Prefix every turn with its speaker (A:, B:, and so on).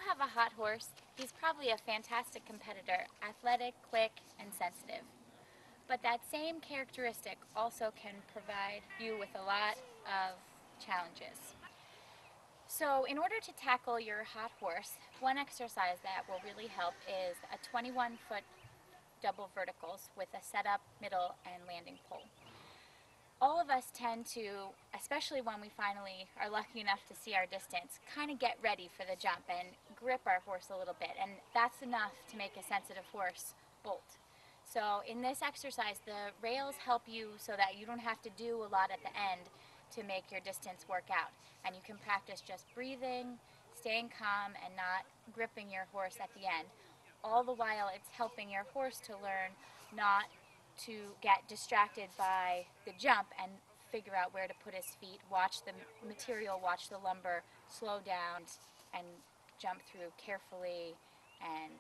A: have a hot horse, he's probably a fantastic competitor, athletic, quick, and sensitive. But that same characteristic also can provide you with a lot of challenges. So in order to tackle your hot horse, one exercise that will really help is a 21-foot double verticals with a setup, middle, and landing pole. All of us tend to, especially when we finally are lucky enough to see our distance, kind of get ready for the jump and grip our horse a little bit, and that's enough to make a sensitive horse bolt. So in this exercise, the rails help you so that you don't have to do a lot at the end to make your distance work out. And you can practice just breathing, staying calm, and not gripping your horse at the end. All the while it's helping your horse to learn not to get distracted by the jump and figure out where to put his feet, watch the material, watch the lumber, slow down, and jump through carefully and